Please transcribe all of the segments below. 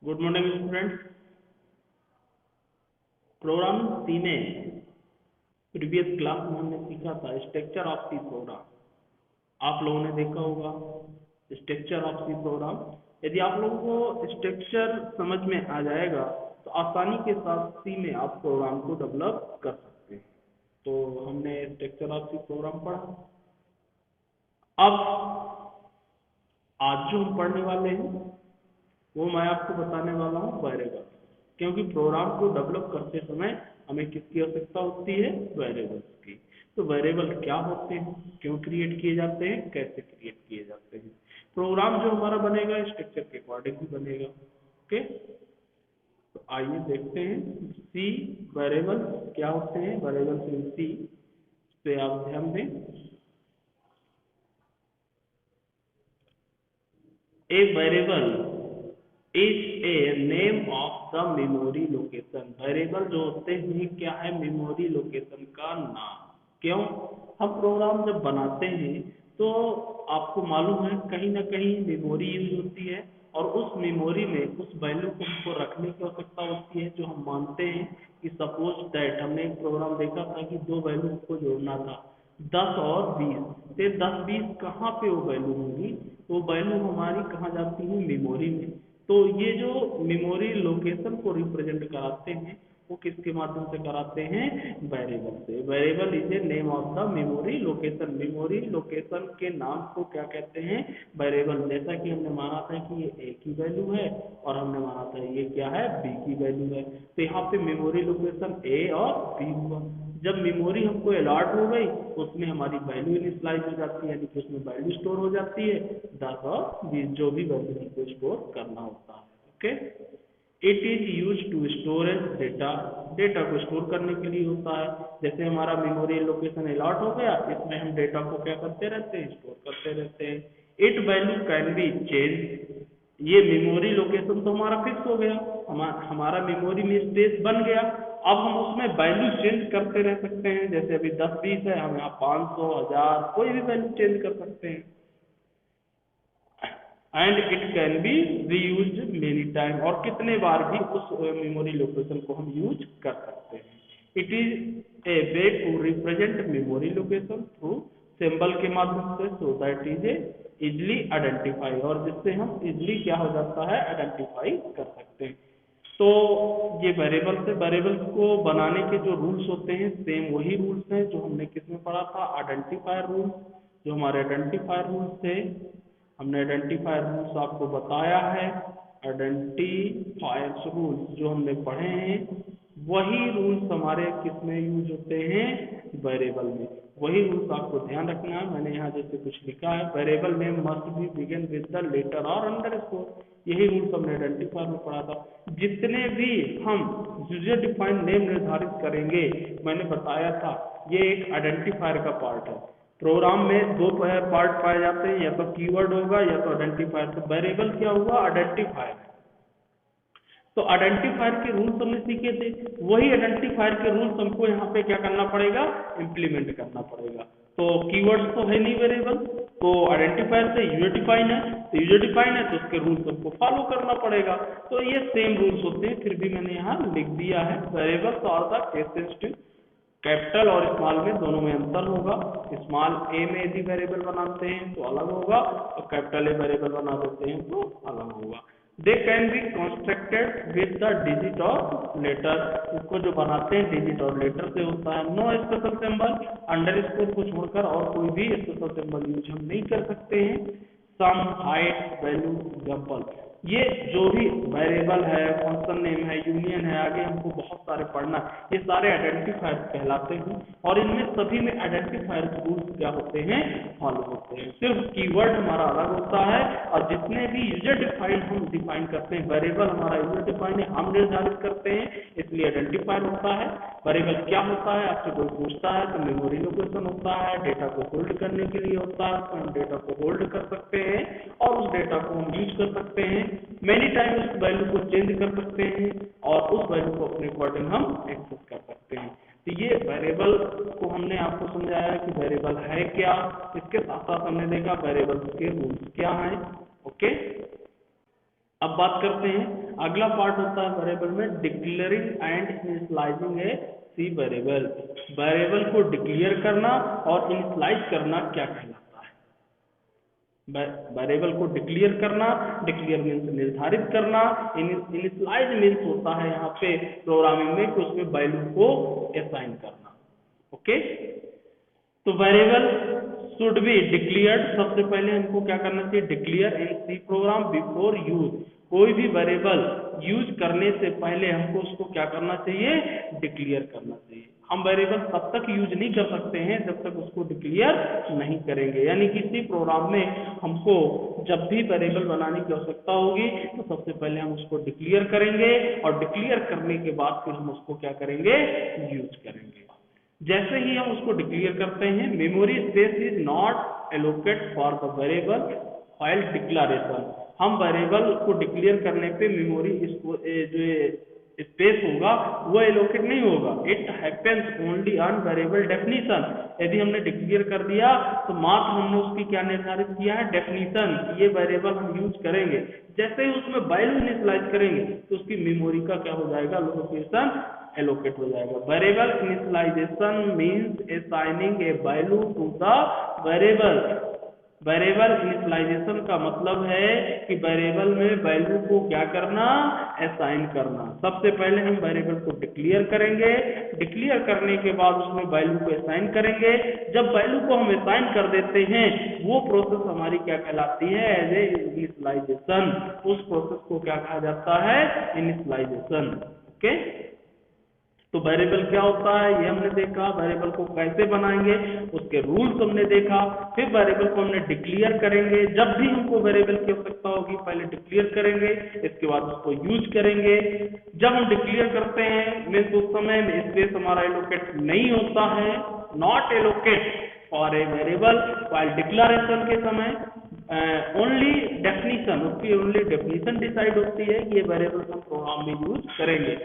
Good morning students. Programming C में previous class में हमने सीखा था स्ट्रक्चर ऑफ सी प्रोग्राम। आप लोगों ने देखा होगा स्ट्रक्चर ऑफ सी प्रोग्राम। यदि आप लोगों को स्ट्रक्चर समझ में आ जाएगा तो आसानी के साथ सी में आप प्रोग्राम को डेवलप कर सकते हैं। तो हमने स्ट्रक्चर ऑफ सी प्रोग्राम पढ़ा। अब आज जो हम पढ़ने वाले हैं वो मैं आपको बताने वाला हूँ वेरिएबल, क्योंकि प्रोग्राम को डेवलप करते समय हमें किसकी आवश्यकता होती है? वेरिएबल्स की। तो वेरिएबल क्या होते हैं, क्यों क्रिएट किए जाते हैं, कैसे क्रिएट किए जाते हैं। प्रोग्राम जो हमारा बनेगा स्ट्रक्चर के अकॉर्डिंग ही बनेगा। ओके, तो आइए देखते हैं सी वेरिएबल क्या होते हैं। वेरिएबल्स इन सी पे आप ध्यान दें। A variable is a name of the memory location। Variable जो होते हैं क्या है? मेमोरी लोकेशन का नाम। क्यों? हम प्रोग्राम जब बनाते हैं तो आपको मालूम है कहीं ना कहीं मेमोरी यूज होती है और उस मेमोरी में उस वैल्यू को हमको रखने की आवश्यकता होती है जो हम मानते हैं कि सपोज दैट हमने एक प्रोग्राम देखा था कि दो वैल्यू को जोड़ना था 10 और 20। तो 10-20 कहाँ पे वो वैल्यू होगी? वो वैल्यू हमारी कहाँ जाती है? मेमोरी में। तो ये जो मेमोरी लोकेशन को रिप्रेजेंट कराते हैं वो किसके माध्यम से कराते हैं? वेरिएबल से। Variable is a name of the memory location. Memory location के नाम को क्या कहते हैं? वेरिएबल। जैसा कि हमने माना था कि ये ए की वैल्यू है और हमने माना था ये क्या है? बी की वैल्यू है। तो यहाँ पे मेमोरी लोकेशन ए और बी हुआ। जब मेमोरी हमको अलॉट हो गई उसमें हमारी वैल्यू इनिशियलाइज हो जाती है, यानी कि उसमें वैल्यू स्टोर हो जाती है 10 और 20 जो भी वैल्यू हमको स्टोर करना होता है। Okay, it is use to storage data. Data को स्टोर करने के लिए होता है। जैसे हमारा मेमोरी लोकेशन अलॉट हो गया, इसमें हम डेटा को क्या करते रहते हैं? स्टोर करते रहते हैं। It value can be change. ये मेमोरी लोकेशन तो हमारा फिक्स हो गया, हमारा मेमोरी में स्पेस बन गया। अब हम उसमें वैल्यू चेंज करते रह सकते हैं। जैसे अभी 10-20 है, हम यहाँ 500, 1000 कोई भी वैल्यू चेंज कर सकते हैं। And it can be reused many time. और कितने बार भी उस मेमोरी लोकेशन को हम यूज कर सकते हैं। It is a way to represent memory location through symbol के माध्यम से, so that is a easily identify. और जिससे हम इजली क्या हो जाता है? आइडेंटिफाई कर सकते हैं। तो ये वेरिएबल्स है। वेरिएबल्स को बनाने के जो रूल्स होते हैं सेम वही रूल्स हैं जो हमने किसमें पढ़ा था? Identifier rules. जो हमारे आइडेंटिफायर रूल्स थे हमने आइडेंटिफायर रूल्स आपको बताया है। आइडेंटिफायर्स रूल्स जो हमने पढ़े हैं वही रूल्स हमारे किसमें यूज होते हैं? वेरिएबल में। वही रूल्स आपको ध्यान रखना है। मैंने यहाँ जैसे कुछ लिखा है, variable name must be begin with the letter और अंडरस्कोर। यही रूल्स हमने आइडेंटिफायर में पढ़ा था। जितने भी हम यूजर डिफाइंड नेम निर्धारित करेंगे, मैंने बताया था ये एक आइडेंटिफायर का पार्ट है। प्रोग्राम में दो पार्ट पाए जाते हैं, या तो कीवर्ड होगा या तो आइडेंटिफायर। तो वेरिएबल क्या हुआ? आइडेंटिफायर। तो आइडेंटिफायर के रूल्स हमने सीखे थे, वही आइडेंटिफायर के रूल्स हमको यहाँ पे क्या करना पड़ेगा? इम्प्लीमेंट करना पड़ेगा। तो कीवर्ड्स तो है नहीं वेरिएबल, तो आइडेंटिफायर से यूजर डिफाइन है, तो यूजर डिफाइन है तो उसके रूल्स हमको फॉलो करना पड़ेगा। तो ये सेम रूल्स होते हैं, फिर भी मैंने यहाँ लिख दिया है। Variables are the case sensitive. Capital और स्मॉल में दोनों में अंतर होगा। स्मॉल ए में यदि वेरिएबल बनाते हैं तो अलग होगा, और कैपिटल ए वेरिएबल बना देते हैं तो अलग होगा। They can be constructed with the digit और लेटर। इसको जो बनाते हैं डिजिट और लेटर से होता है। नो स्पेशल सिंबल, अंडरस्कोर को छोड़कर और कोई भी स्पेशल सिंबल यूज हम नहीं कर सकते हैं। सम, हाइट, वैल्यू, एग्जाम्पल, ये जो भी वेरिएबल है, फंक्शन नेम है, यूनियन है, आगे हमको बहुत सारे पढ़ना, ये सारे आइडेंटिफायर कहलाते हैं। और इनमें सभी में आइडेंटिफायर रूल्स क्या होते हैं? फॉलो होते हैं। सिर्फ कीवर्ड हमारा अलग होता है, और जितने भी यूजर डिफाइन हम डिफाइन करते हैं, वेरिएबल हमारा यूजर डिफाइन है, हम निर्धारित करते हैं, इसलिए आइडेंटिफायर होता है। वेरिएबल क्या होता है? आपसे कोई पूछता है तो मेमोरी लोकेशन होता है, डेटा को होल्ड करने के लिए होता है, तो हम डेटा को होल्ड कर सकते हैं और उस डेटा को हम यूज कर सकते हैं। मेनी टाइम उस वैल्यू को चेंज कर सकते हैं और उस वैल्यू को अपने अकॉर्डिंग हम एक्सेस कर सकते हैं। तो ये वेरिएबल को हमने आपको समझाया कि वेरिएबल है क्या। इसके साथ साथ हमने देखा वेरिएबल के रूल्स क्या हैं। ओके, अब बात करते हैं, अगला पार्ट होता है वेरिएबल में declaring and initialising a C variable. Variable को डिक्लेयर करना और इनिशियलाइज करना क्या कहलाता है? वेरिएबल को डिक्लेयर करना, डिक्लेयर मीन्स निर्धारित करना, इनिशियलाइज मीन्स होता है यहाँ पे प्रोग्रामिंग में कि उसमें वैल्यू को असाइन करना। ओके, तो वेरिएबल शुड बी डिक्लेयर्ड, सबसे पहले हमको क्या करना चाहिए? Declare in C program before use. कोई भी वेरिएबल यूज करने से पहले हमको उसको क्या करना चाहिए? डिक्लेयर करना चाहिए। हम वेरिएबल तब तक यूज नहीं कर सकते हैं जब तक उसको डिक्लेयर नहीं करेंगे। यानी किसी प्रोग्राम में हमको जब भी वेरिएबल बनाने की आवश्यकता होगी तो सबसे पहले हम उसको डिक्लेयर करेंगे और डिक्लेयर करने के बाद फिर हम उसको क्या करेंगे? यूज करेंगे। जैसे ही हम उसको डिक्लेयर करते हैं, memory space is not allocate for the variable while declaration. हम वेरिएबल को डिक्लेयर करने पे मेमोरी इसको जो स्पेस होगा वो एलोकेट नहीं होगा। It happens only on variable definition. यदि हमने डिक्लेयर कर दिया तो मात्र हमने उसकी क्या निर्धारित किया है? डेफिनेशन, ये वेरिएबल हम यूज करेंगे। जैसे ही उसमें वैल्यू इनिशियलाइज करेंगे तो उसकी मेमोरी का क्या हो जाएगा? लोकेशन एलोकेट हो जाएगा। Variable initialisation means assigning a value to the variable. Variable initialisation का मतलब है कि वेरिएबल में वैल्यू को क्या करना? असाइन करना। सबसे पहले हम वेरिएबल को डिक्लेयर करेंगे, डिक्लेयर करने के बाद उसमें वैल्यू को असाइन करेंगे। जब वैल्यू को हम असाइन कर देते हैं वो प्रोसेस हमारी क्या कहलाती है? As a initialisation. उस प्रोसेस को क्या कहा जाता है? इनिशियलाइजेशन। ओके, तो वेरिएबल क्या होता है ये हमने देखा, वेरिएबल को कैसे बनाएंगे उसके रूल्स हमने देखा। फिर वेरिएबल को हमने डिक्लेयर करेंगे। जब भी हमको वेरिएबल की आवश्यकता होगी पहले डिक्लेयर करेंगे, इसके बाद उसको यूज करेंगे। जब हम डिक्लेयर करते हैं मीन्स उस समय स्पेस हमारा एलोकेट नहीं होता है, not allocate for a variable. While declaration के समय ओनली डेफिनेशन, उसकी ओनली डेफिनेशन डिसाइड होती है कि ये वेरिएबल हम प्रोग्राम में यूज करेंगे।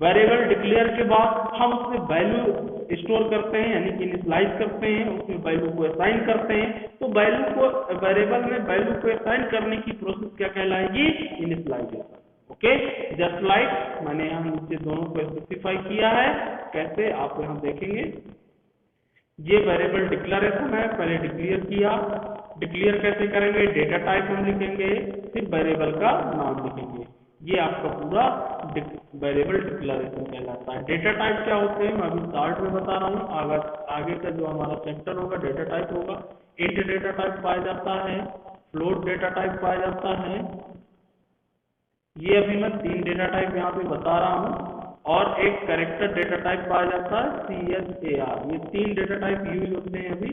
वेरिएबल डिक्लेयर के बाद हम उसमें वैल्यू स्टोर करते हैं यानी कि इनिशियलाइज करते हैं, उसमें वैल्यू को असाइन करते हैं। तो वैल्यू को वेरिएबल में वैल्यू को असाइन करने की प्रोसेस क्या कहलाएगी? इनिशियलाइजेशन। ओके, जस्ट लाइक मैंने यहाँ नीचे दोनों को स्पेसिफाई किया है। कैसे आप यहाँ देखेंगे, ये वेरिएबल डिक्लेरेशन है, पहले डिक्लेयर किया। डिक्लेयर कैसे करेंगे? डेटा टाइप हम लिखेंगे, फिर वेरिएबल का नाम लिखेंगे। ये आपका पूरा वेरिएबल डिक्लेरेशन कहलाता है। डेटा टाइप क्या होते हैं मैं अभी स्टार्ट में बता रहा हूँ, आगे का जो हमारा चैप्टर होगा डेटा टाइप होगा। इंट डेटा टाइप पाया जाता है, फ्लोट डेटा टाइप पाया जाता है। ये अभी मैं 3 डेटा टाइप यहाँ पे बता रहा हूँ। और एक कैरेक्टर डेटा टाइप पाया जाता है CHAR। ये 3 डेटा टाइप यूज होते हैं अभी।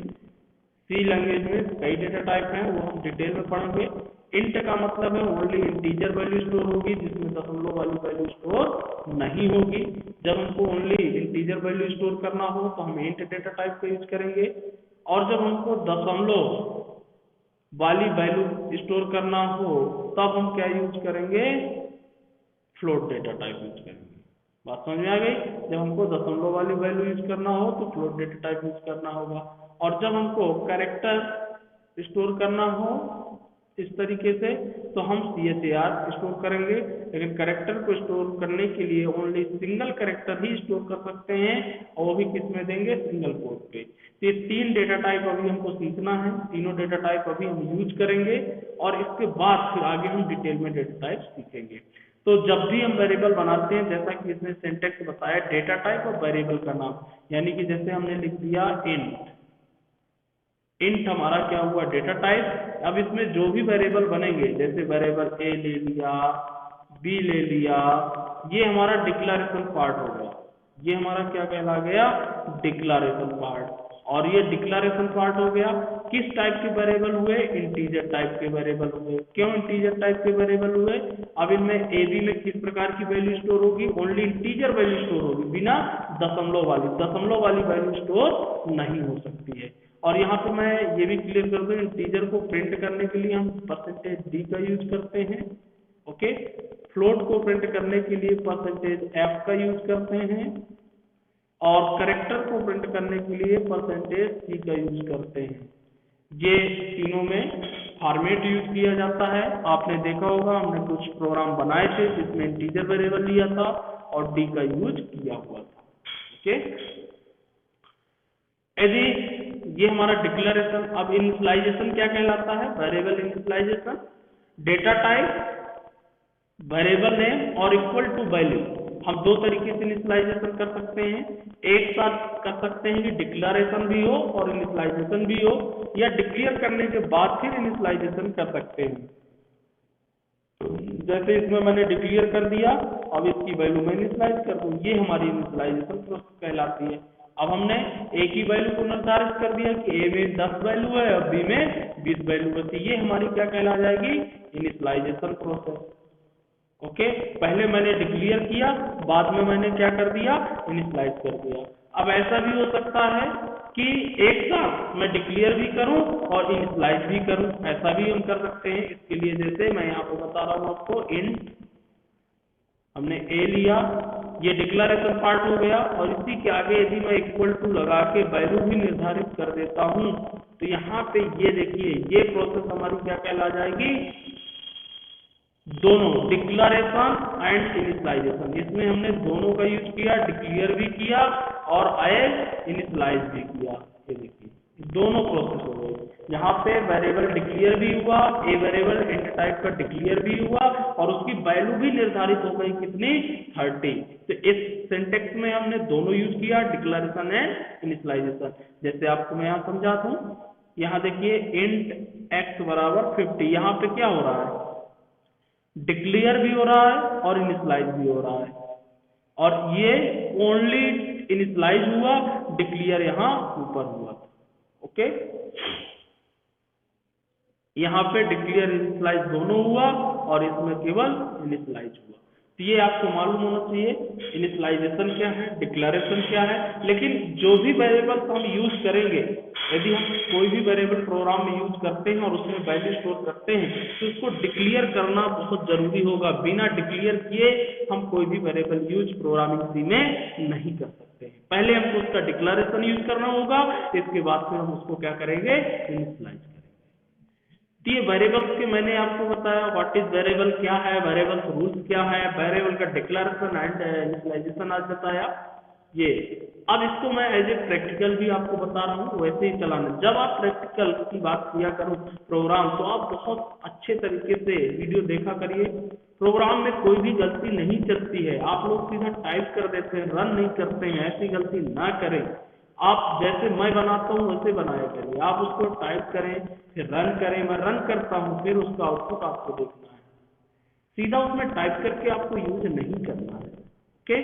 सी लैंग्वेज में कई डेटा टाइप हैं, वो हम डिटेल में पढ़ेंगे। इंट का मतलब है ओनली इंटीजर वैल्यू स्टोर होगी, जिसमें दशमलव वाली वैल्यू स्टोर नहीं होगी। जब हमको ओनली इंटीजर वैल्यू स्टोर करना हो तो हम इंट डेटा टाइप का यूज करेंगे। और जब हमको दशमलव वाली वैल्यू स्टोर करना हो तब हम क्या यूज करेंगे? फ्लोट डेटा टाइप यूज करेंगे। बात समझ में आ गई? जब हमको दशमलव वाली वैल्यू यूज करना हो तो फ्लोट डेटा टाइप यूज करना होगा। और जब हमको कैरेक्टर स्टोर करना हो इस तरीके से तो हम CHAR स्टोर करेंगे। लेकिन कैरेक्टर को स्टोर करने के लिए ओनली सिंगल कैरेक्टर ही स्टोर कर सकते हैं, और वो भी किस में देंगे? सिंगल कोट पे। तो ये 3 डेटा टाइप अभी हमको सीखना है, तीनों डेटा टाइप अभी हम यूज करेंगे और इसके बाद फिर आगे हम डिटेल में डेटा टाइप सीखेंगे। तो जब भी हम वेरिएबल बनाते हैं, जैसा कि इसने सिंटेक्स बताया, डेटा टाइप और वेरिएबल का नाम, यानी कि जैसे हमने लिख दिया इंट हमारा क्या हुआ? Data type. अब इसमें जो भी वेरिएबल बनेंगे, जैसे वेरिएबल A ले लिया, B ले लिया, ये हमारा डिक्लेरेशन पार्ट हो गया। ये हमारा क्या कहला गया? Declaration part. और ये डिक्लेरेशन पार्ट हो गया। किस टाइप के वेरिएबल हुए? इंटीजर टाइप के वेरिएबल हुए। क्यों इंटीजर टाइप के वेरिएबल हुए? अब इनमें AB में किस प्रकार की वैल्यू स्टोर होगी? ओनली इंटीजर वैल्यू स्टोर होगी, बिना दशमलव वाली वैल्यू स्टोर नहीं हो सकती है। और यहाँ पे मैं ये भी क्लियर कर दूं, इंटीजर को प्रिंट करने के लिए हम %d का यूज करते हैं। ओके, फ्लोट को प्रिंट करने के लिए %f का यूज करते हैं, और कैरेक्टर को प्रिंट करने के लिए %c का यूज करते हैं। ये तीनों में फॉर्मेट यूज किया जाता है। आपने देखा होगा हमने कुछ प्रोग्राम बनाए थे जिसमें इंटीजर वेरिएबल लिया था और डी का यूज किया हुआ था। ओके, यदि ये हमारा डिक्लेरेशन। अब इनिशियलाइजेशन क्या कहलाता है? Variable initialisation. Data type, variable name और इक्वल टू वैल्यू, हम दो तरीके से इनिशियलाइजेशन कर सकते हैं। एक साथ कर सकते हैं कि डिक्लेरेशन भी हो और इनिशियलाइजेशन भी हो, या डिक्लेयर करने के बाद फिर इनिशियलाइजेशन कर सकते हैं। जैसे इसमें मैंने डिक्लेयर कर दिया, अब इसकी वैल्यू मैं इनिशियलाइज कर दूं, ये हमारी इनिशियलाइजेशन प्रोसेस कहलाती है। अब हमने ए की वैल्यू को निर्धारित कर दिया कि ए में 10 वैल्यू है और बी में 20 वैल्यू है, तो ये हमारी क्या कहला जाएगी? Initialisation process. ओके, पहले मैंने डिक्लेयर किया, बाद में मैंने क्या कर दिया? इनिशियलाइज कर दिया। अब ऐसा भी हो सकता है कि एक साथ मैं डिक्लेयर भी करूं और इनिशियलाइज भी करूं, ऐसा भी हम कर सकते हैं। इसके लिए जैसे मैं यहाँ पे बता रहा हूं आपको, इंट हमने ए लिया, ये डिक्लेरेशन पार्ट हो गया, और इसी के आगे यदि मैं इक्वल टू लगा के वैल्यू भी निर्धारित कर देता हूं, तो यहाँ पे ये देखिए, ये प्रोसेस हमारी क्या कहला जाएगी? दोनों डिक्लेरेशन एंड इनिशियलाइजेशन, इसमें हमने दोनों का यूज किया, डिक्लेयर भी किया और इनिशियलाइज भी किया। ये देखिए दोनों प्रोसेस हो गए। यहाँ पे वेरिएबल डिक्लेयर भी हुआ, ए वेरिएबल इंट टाइप का डिक्लेयर भी हुआ और उसकी वैल्यू भी निर्धारित हो गई, कितनी? 30। तो इस सिंटेक्स में हमने दोनों यूज किया, डिक्लेरेशन एंड इनिशियलाइजेशन। जैसे आपको मैं यहाँ समझा दूं, यहाँ देखिए इंट एक्स बराबर 50, यहाँ पे क्या हो रहा है? डिक्लेयर भी हो रहा है और इनिशियलाइज भी हो रहा है, और ये ओनली इनिशियलाइज हुआ, डिक्लेयर यहाँ ऊपर हुआ। ओके, यहाँ पे डिक्लेयर इनिशियलाइज दोनों हुआ और इसमें केवल इनिशियलाइज हुआ। तो ये आपको मालूम होना चाहिए इनिशियलाइजेशन क्या है, डिक्लेरेशन क्या है। लेकिन जो भी वेरिएबल हम यूज करेंगे, यदि हम कोई भी वेरिएबल प्रोग्राम में यूज करते हैं और उसमें वैल्यू स्टोर करते हैं, तो उसको डिक्लेयर करना बहुत जरूरी होगा। बिना डिक्लेयर किए हम कोई भी वेरिएबल यूज प्रोग्रामिंग सी में नहीं कर सकते हैं। पहले हमको उसका डिक्लेरेशन यूज करना होगा, इसके बाद फिर हम उसको क्या करेंगे? इनिशियलाइज करेंगे। ये वेरिएबल्स के मैंने आपको बताया व्हाट इज वेरिएबल क्या है, वेरिएबल्स रूल्स क्या है, वेरिएबल का डिक्लेरेशन एंड इनिशियलाइजेशन आज बताया। ये अब इसको मैं एज ए प्रैक्टिकल भी आपको बता रहा हूँ, वैसे ही चलाना। जब आप प्रैक्टिकल की बात किया करो प्रोग्राम, तो आप बहुत अच्छे तरीके से वीडियो देखा करिए। प्रोग्राम में कोई भी गलती नहीं चलती है, आप लोग सीधा टाइप कर देते हैं, रन नहीं करते हैं। ऐसी गलती ना करें। आप जैसे मैं बनाता हूँ वैसे बनाया करिए, आप उसको टाइप करें फिर रन करें। मैं रन करता हूँ, फिर उसका आउटपुट आपको देखना है। सीधा उसमें टाइप करके आपको यूज नहीं करना है। ओके,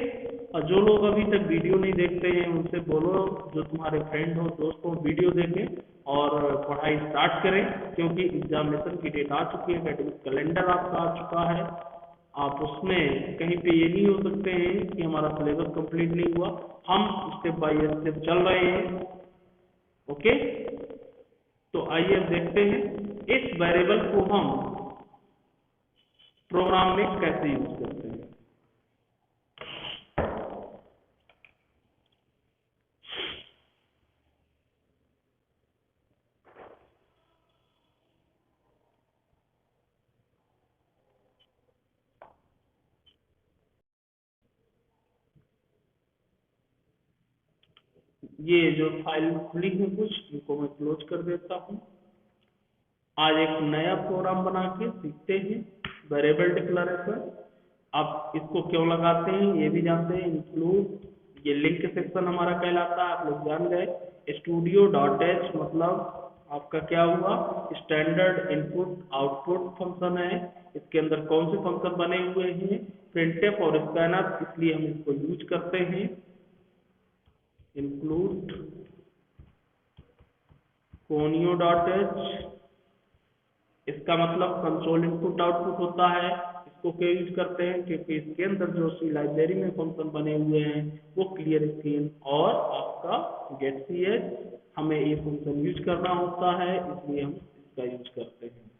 और जो लोग अभी तक वीडियो नहीं देखते हैं उनसे बोलो, जो तुम्हारे फ्रेंड हो, दोस्त हो, वीडियो देखें और पढ़ाई स्टार्ट करें, क्योंकि एग्जामिनेशन की डेट आ चुकी है, एकेडमिक कैलेंडर आपका आ चुका है। आप उसमें कहीं पे ये नहीं हो सकते हैं कि हमारा सिलेबस कंप्लीट नहीं हुआ। हम स्टेप बाय स्टेप चल रहे हैं। ओके, तो आइए अब देखते हैं इस वेरिएबल को हम प्रोग्राम में कैसे यूज करते हैं। ये जो फाइल खुली है कुछ, इनको मैं क्लोज कर देता हूँ। आज एक नया प्रोग्राम बना के सीखते हैं, वेरिएबल डिक्लेरेशन। आप इसको क्यों लगाते हैं ये भी जानते हैं। इंक्लूड, ये लिंक सेक्शन हमारा कहलाता है, आप लोग जान गए। studio.h मतलब आपका क्या हुआ? स्टैंडर्ड इनपुट आउटपुट फंक्शन है। इसके अंदर कौन से फंक्शन बने हुए हैं? printf और scanf, इसलिए हम इसको यूज करते हैं। इंक्लूड conio.h, इसका मतलब कंसोल इनपुट आउटपुट होता है। इसको क्यों यूज करते हैं? क्योंकि इसके अंदर जो सी लाइब्रेरी में फंक्शन बने हुए हैं वो क्लियर स्क्रीन और आपका गेट ch, हमें ये फंक्शन यूज करना होता है, इसलिए हम इसका यूज करते हैं।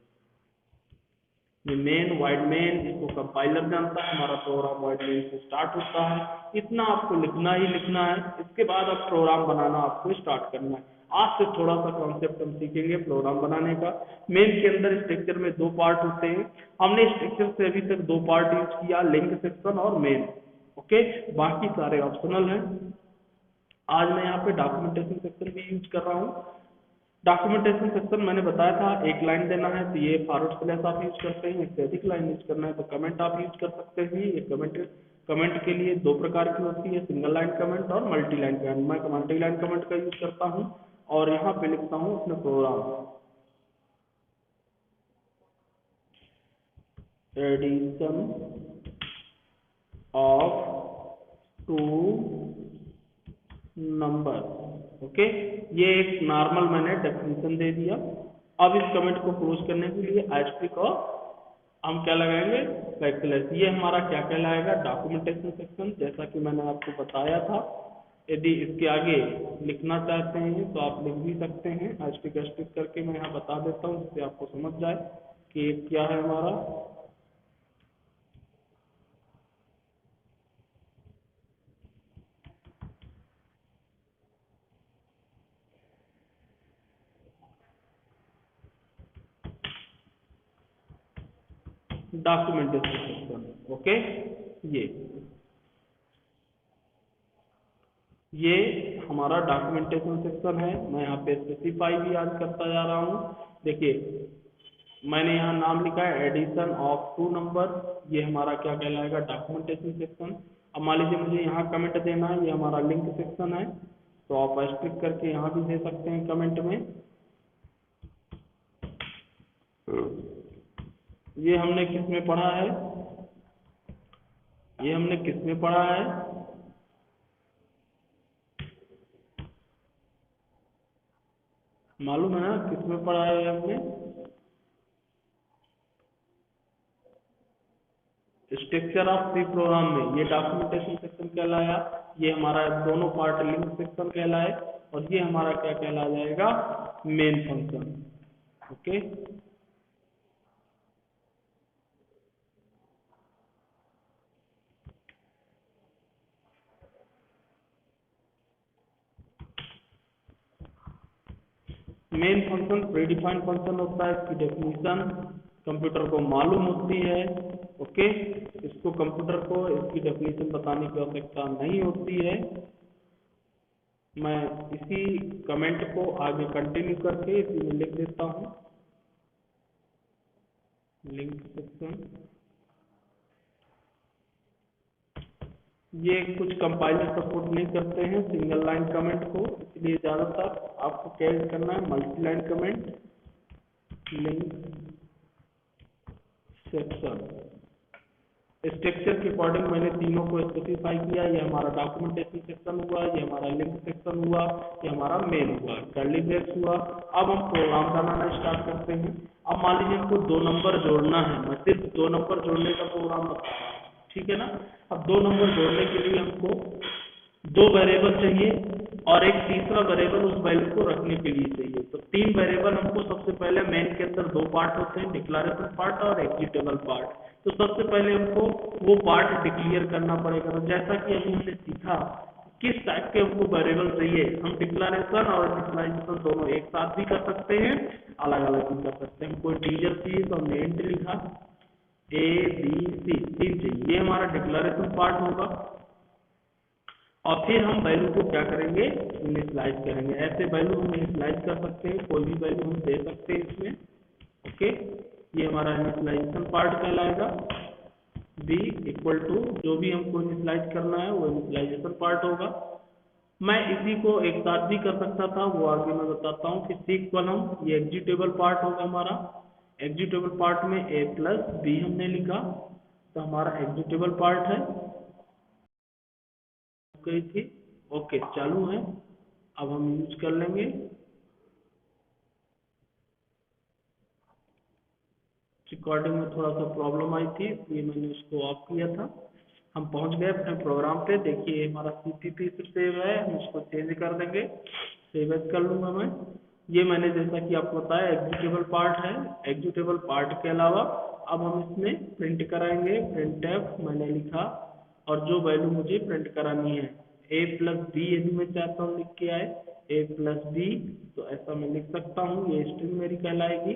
ये मेन, वाइड मेन, इसको कंपाइलर जानता है, हमारा प्रोग्राम वाइड मेन से स्टार्ट होता है। इतना आपको लिखना ही लिखना है, इसके बाद अब प्रोग्राम बनाना आपको स्टार्ट करना है। आज से थोड़ा सा कॉन्सेप्ट हम सीखेंगे प्रोग्राम बनाने का। मेन के अंदर स्ट्रक्चर में दो पार्ट होते हैं, हमने स्ट्रक्चर से अभी तक दो पार्ट यूज किया, लिंक सेक्शन और मेन। ओके, बाकी सारे ऑप्शनल हैं। आज मैं यहाँ पे डॉक्यूमेंटेशन सेक्शन भी यूज कर रहा हूँ। डॉक्यूमेंटेशन सेक्शन मैंने बताया था एक लाइन देना है तो ये फॉरवर्ड स्लैश आप यूज करते हैं, इससे अधिक लाइन यूज करना है तो कमेंट आप यूज कर सकते हैं। ये कमेंट के लिए दो प्रकार की होती है, सिंगल लाइन कमेंट और मल्टी लाइन कमेंट। मैं मल्टी लाइन कमेंट का यूज करता हूँ और यहाँ पे लिखता हूँ अपने program addition of two number. Okay, ये एक नॉर्मल मैंने डेफिनेशन दे दिया। अब इस कमेंट को क्लोज करने के लिए एस्टेरिस्क और हम क्या लगाएंगे, बैकस्लैश। ये हमारा क्या कहलाएगा, डॉक्यूमेंटेशन सेक्शन, जैसा कि मैंने आपको बताया था। यदि इसके आगे लिखना चाहते हैं तो आप लिख भी सकते हैं, एस्टेरिस्क करके मैं यहाँ बता देता हूँ जिससे आपको समझ जाए कि क्या है हमारा। Documentation section. ओके, ये हमारा डॉक्यूमेंटेशन सेक्शन है। मैं यहाँ पे स्पेसिफाई भी आज करता जा रहा हूँ। देखिए मैंने यहाँ नाम लिखा है एडिशन ऑफ टू नंबर, ये हमारा क्या कहलाएगा, डॉक्यूमेंटेशन सेक्शन। अब मान लीजिए मुझे यहाँ कमेंट देना है, ये हमारा लिंक सेक्शन है, तो आप एस्टेरिस्क करके यहाँ भी दे सकते हैं कमेंट में। ये हमने किस में पढ़ा है, ये हमने किस में पढ़ा है, मालूम है ना किस में पढ़ा है हमने, स्ट्रक्चर ऑफ सी प्रोग्राम में। ये डॉक्यूमेंटेशन सेक्शन कहलाया, ये हमारा दोनों पार्ट लिंक सेक्शन कहलाए, और ये हमारा क्या कहला जाएगा, main function. Okay, main function predefined function होता है, इसकी डेफिनेशन कंप्यूटर को मालूम होती है। ओके, इसको कंप्यूटर को इसकी डेफिनेशन बताने की आवश्यकता नहीं होती है। मैं इसी कमेंट को आगे कंटिन्यू करके इसी में लिख देता हूँ, लिंक सेक्शन। ये कुछ कंपाइलर सपोर्ट नहीं करते हैं सिंगल लाइन कमेंट को, इसलिए ज़्यादातर आपको क्या करना है, multi line comment, link section. Structure के अकॉर्डिंग मैंने तीनों को स्पेसिफाई किया, ये हमारा डॉक्यूमेंटेशन सेक्शन हुआ, ये हमारा लिंक सेक्शन हुआ, ये हमारा मेन हुआ, कर्ली ब्रेस हुआ। अब हम प्रोग्राम बनाना स्टार्ट करते हैं। अब मान लीजिए हमको दो नंबर जोड़ना है, मैं सिर्फ दो नंबर जोड़ने का प्रोग्राम बता रहा हूँ, ठीक है ना। अब दो नंबर जोड़ने के लिए हमको दो वेरिएबल चाहिए और एक तीसरा वेरिएबल उस वैल्यू को रखने के लिए चाहिए। तो तीन वेरिएबल हमको सबसे पहले मेन के अंदर दो पार्ट होते हैं, डिक्लेरेशन पार्ट और एग्जीक्यूटेबल पार्ट। तो सबसे पहले हमको वो पार्ट डिक्लेयर करना पड़ेगा। तो जैसा कि अभी हमने सीखा किस टाइप के हमको वेरिएबल चाहिए, हम डिक्लेरेशन और इनिशियलाइजेशन दोनों एक साथ भी कर सकते हैं, अलग अलग भी कर सकते हैं। हमको इंटीजर चाहिए तो हमने इंट लिखा, ए बी सी तीन चाहिए, ये हमारा डिक्लेरेशन पार्ट होगा। और फिर हम वैल्यू को क्या करेंगे, इनिशियलाइज करेंगे। ऐसे वैल्यू हम इनिशियलाइज कर सकते हैं, कोई भी वैल्यू हम दे सकते हैं इसमें। ओके, ये हमारा इनिशियलाइजेशन पार्ट कहलाएगा। बी इक्वल टू जो भी हमको इनिशियलाइज करना है वो इनिशियलाइजेशन पार्ट होगा। मैं इसी को एक साथ भी कर सकता था, वो आगे मैं बताता हूँ। फिर सी इक्वल हम, ये एग्जीक्यूटेबल पार्ट होगा हमारा। एग्जीक्यूटेबल पार्ट में ए प्लस बी हमने लिखा, तो हमारा एग्जीक्यूटेबल पार्ट है, गई थी। ओके, चालू है, अब हम यूज कर लेंगे। रिकॉर्डिंग में थोड़ा सा प्रॉब्लम आई थी, इसलिए मैंने उसको ऑफ किया था। हम पहुंच गए अपने प्रोग्राम पे। देखिए हमारा सीपीपी सेव है, हम इसको चेंज कर देंगे, सेव एज कर लूंगा मैं। ये मैंने जैसा कि आपको बताया एग्जीक्यूटेबल पार्ट है। एग्जीक्यूटेबल पार्ट के अलावा अब हम इसमें प्रिंट कराएंगे, प्रिंट एफ मैंने लिखा, और जो वैल्यू मुझे प्रिंट करानी है ए प्लस बी, यदि मैं चाहता हूँ लिख के आए a प्लस बी, तो ऐसा मैं लिख सकता हूँ, ये स्ट्रिंग मेरी कहलाएगी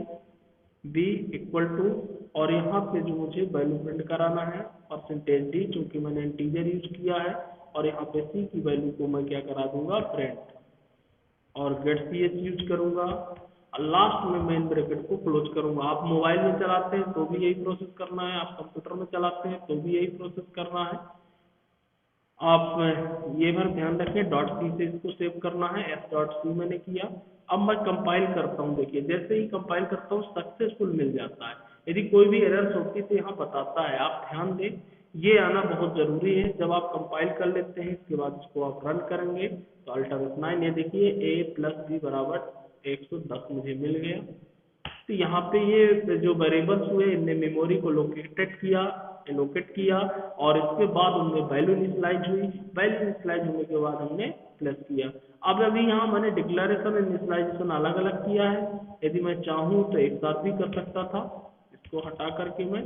b इक्वल टू, और यहाँ पे जो मुझे वैल्यू प्रिंट कराना है परसेंटेज डी, चूंकि मैंने इंटीजर यूज किया है, और यहाँ पे c की वैल्यू को मैं क्या करा दूंगा प्रिंट, और गेट ch यूज करूंगा, लास्ट में मेन ब्रैकेट को क्लोज करूंगा। आप मोबाइल में चलाते हैं तो भी यही प्रोसेस करना है, आप कंप्यूटर में चलाते हैं तो भी यही प्रोसेस करना है। आप ये बार ध्यान रखें, डॉट सी से इसको सेव करना है, s.c मैंने किया। अब मैं कंपाइल करता हूँ, देखिए जैसे ही कंपाइल करता हूँ सक्सेसफुल मिल जाता है। यदि कोई भी एरर्स होती तो यहाँ बताता है, आप ध्यान दें, ये आना बहुत जरूरी है। जब आप कंपाइल कर लेते हैं इसके बाद इसको आप रन करेंगे तो अल्टर F9, ये देखिए a प्लस बी बराबर 110 मुझे मिल गया। तो यहाँ पे ये जो वेरिएबल्स हुए इनने मेमोरी को एलोकेट किया, और इसके बाद उनमें वैल्यू इनिशियलाइज हुई, वैल्यू इनिशियलाइज होने के बाद हमने प्लस किया। अब अभी यहाँ मैंने डिक्लेरेशन और इनिशियलाइजेशन अलग अलग किया है, यदि मैं चाहूँ तो एक साथ भी कर सकता था। इसको हटा करके मैं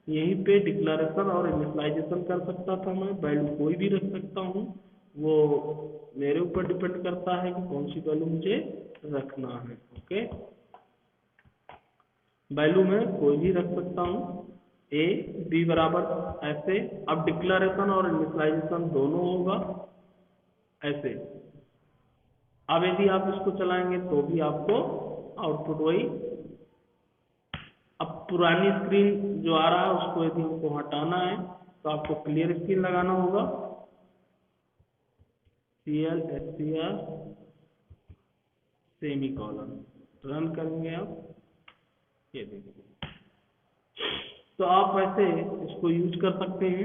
यहीं पे डिक्लेरेशन और इनिशियलाइजेशन कर सकता था, मैं वैल्यू कोई भी रख सकता हूँ, वो मेरे ऊपर डिपेंड करता है कि कौन सी वैल्यू मुझे रखना है। ओके, वैल्यू मैं कोई भी रख सकता हूँ, a b बराबर ऐसे। अब डिक्लेरेशन और इनिशियलाइजेशन दोनों होगा ऐसे। अब यदि आप इसको चलाएंगे तो भी आपको आउटपुट वही। अब पुरानी स्क्रीन जो आ रहा है उसको यदि हमको हटाना है तो आपको क्लियर स्क्रीन लगाना होगा, CLSCR सेमीकोलन, रन करेंगे आप, ये देखिए। तो आप ऐसे इसको यूज कर सकते हैं।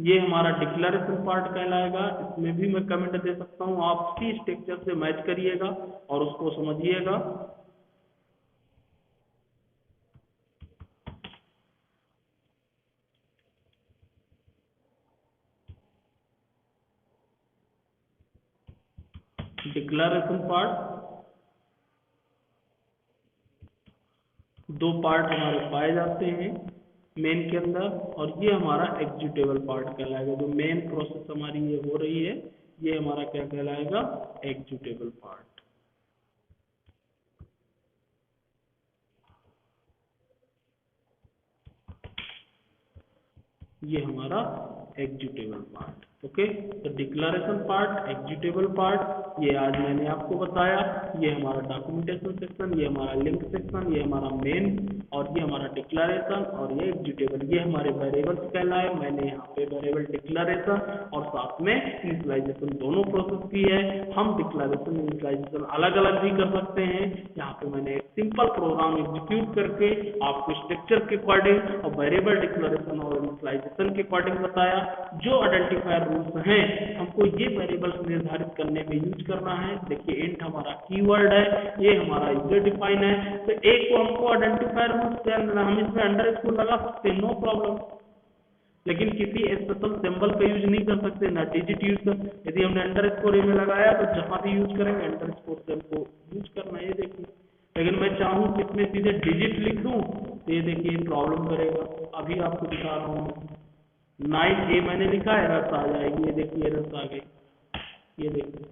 ये हमारा डिक्लेरेशन पार्ट कहलाएगा, इसमें भी मैं कमेंट दे सकता हूँ, आप सी स्ट्रक्चर से मैच करिएगा और उसको समझिएगा। डिक्लेरेशन पार्ट, दो पार्ट हमारे पाए जाते हैं मेन के अंदर, और ये हमारा एग्जीक्यूटेबल पार्ट कहलाएगा। जो मेन प्रोसेस हमारी ये हो रही है, ये हमारा क्या कहलाएगा, एग्जीक्यूटेबल पार्ट। ये हमारा एग्जीक्यूटेबल पार्ट। ओके, तो डिक्लेरेशन पार्ट, एग्जीक्यूटेबल पार्ट, ये आज मैंने आपको बताया। ये हमारा डॉक्यूमेंटेशन सेक्शन, ये हमारा लिंक सेक्शन, ये हमारा मेन, और ये हमारा डिक्लेरेशन, और ये एग्जीक्यूटेबल, ये हमारे वेरिएबल्स कहलाए। मैंने यहाँ पे वेरिएबल डिक्लेरेशन और साथ में इनिशियलाइजेशन दोनों प्रोसेस की है। हम डिक्लेरेशन इनिशियलाइजेशन अलग अलग भी कर सकते हैं। यहाँ पे मैंने एक सिंपल प्रोग्राम एग्जीक्यूट करके आपको स्ट्रक्चर के अकॉर्डिंग और वेरिएबल डिक्लेरेशन और इनिशियलाइजेशन के अकॉर्डिंग बताया। जो आइडेंटिफायर रूल्स हैं हमको ये वेरिएबल्स निर्धारित करने में यूज करना है। देखिए इंट हमारा कीवर्ड है, ये हमारा यूजर डिफाइन है, तो एक को हमको आइडेंटिफायर रूल्स के अंदर हम इसमें अंडरस्कोर लगा सकते हैं, नो प्रॉब्लम, लेकिन किसी स्पेशल सिंबल का यूज नहीं कर सकते, ना डिजिट यूज कर। यदि हमने अंडरस्कोर में लगाया तो जहां भी यूज करेंगे अंडरस्कोर से हमको यूज करना है, ये देखिए। लेकिन मैं चाहूँ कि इसमें सीधे डिजिट लिख दूं तो ये देखिए प्रॉब्लम करेगा। अभी आपको दिखा रहा हूँ, 9A मैंने लिखा है, एरर्स आ जाएगी, ये देखिए एरर्स आ गई, ये देखिए,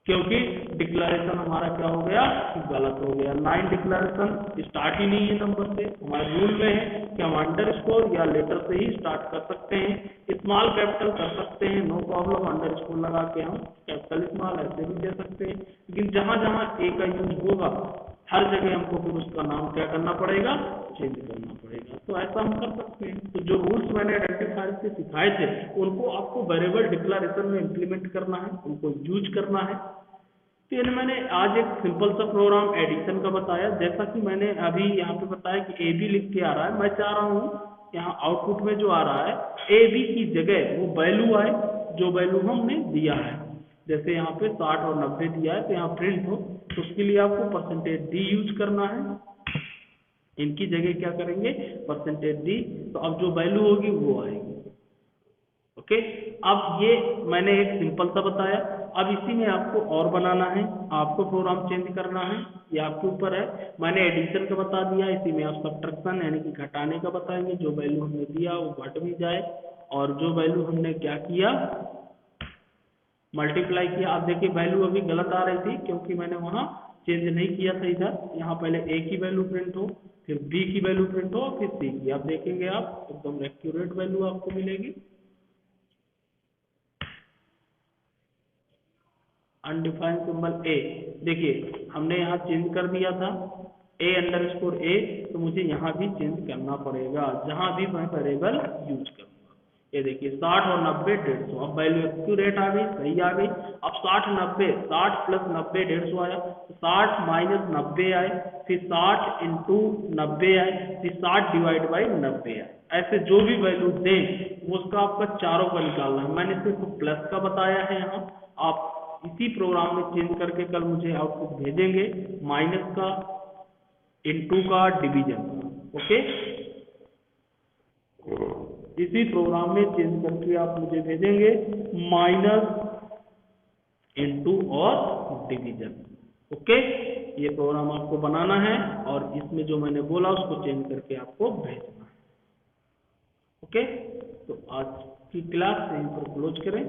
क्योंकि डिक्लेरेशन हमारा क्या हो गया, गलत हो गया। 9 डिक्लेरेशन स्टार्ट ही नहीं है नंबर से। हमारे रूल में है कि हम अंडरस्कोर या लेटर से ही स्टार्ट कर सकते हैं, स्मॉल कैपिटल कर सकते हैं, नो प्रॉब्लम, अंडरस्कोर लगा के हम कैपिटल स्मॉल ऐसे भी दे सकते हैं। लेकिन जहां जहां ए का यूज होगा हर जगह हमको फिर उसका नाम क्या करना पड़ेगा, चेंज करना पड़ेगा। तो ऐसा हम कर सकते हैं। तो जो रूल्स मैंने आइडेंटिफायर से सिखाए थे उनको आपको वेरिएबल डिक्लेरेशन में इंप्लीमेंट करना है, उनको यूज करना है। फिर मैंने आज एक सिंपल सा प्रोग्राम एडिशन का बताया, जैसा कि मैंने अभी यहाँ पे बताया कि ए बी लिख के आ रहा है। मैं चाह रहा हूँ यहाँ आउटपुट में जो आ रहा है ए बी की जगह वो वैल्यू आए जो वैल्यू हमने दिया है। जैसे यहाँ पे 60 और 90 दिया है तो यहाँ प्रिंट हो, तो उसके लिए आपको परसेंटेज डी यूज करना है। इनकी जगह क्या करेंगे, परसेंटेज डी, तो अब जो वैल्यू होगी वो आएगी। ओके, अब ये मैंने एक सिंपल सा बताया। अब इसी में आपको और बनाना है, आपको प्रोग्राम चेंज करना है, ये आपके ऊपर है। मैंने एडिशन का बता दिया, इसी में आप सब्ट्रैक्शन यानी कि घटाने का बताएंगे। जो वैल्यू हमने दिया वो घट भी जाए, और जो वैल्यू हमने क्या किया मल्टीप्लाई किया, आप देखिए वैल्यू अभी गलत आ रही थी क्योंकि मैंने वहाँ चेंज नहीं किया था इधर। यहाँ पहले ए की वैल्यू प्रिंट हो, फिर बी की वैल्यू प्रिंट हो, फिर सी की। आप देखेंगे आप एकदम एक्यूरेट वैल्यू आपको मिलेगी। अनडिफाइंड सिंबल ए, देखिए हमने यहाँ चेंज कर दिया था A_A, तो मुझे यहाँ भी चेंज करना पड़ेगा जहाँ भी मैं वेरिएबल यूज करूँगा। ये देखिए 60 और 90 150, अब वैल्यू एक्यूरेट आ गई, सही आ गई। अब 60 90, 60 प्लस 90 150 आया, 60 माइनस 90 आए, फिर 60 इंटू 90 आए, फिर 60 डिवाइड बाई 90 आए। ऐसे जो भी वैल्यू दें वो उसका आपका चारों का निकालना है। मैंने सिर्फ प्लस का बताया है यहाँ, आप इसी प्रोग्राम में चेंज करके कल मुझे आउटपुट भेजेंगे माइनस का, इनटू का, डिवीजन का। ओके, इसी प्रोग्राम में चेंज करके आप मुझे भेजेंगे माइनस, इनटू और डिवीजन। ओके, ये प्रोग्राम आपको बनाना है और इसमें जो मैंने बोला उसको चेंज करके आपको भेजना है। ओके, तो आज की क्लास यहीं पर क्लोज करें।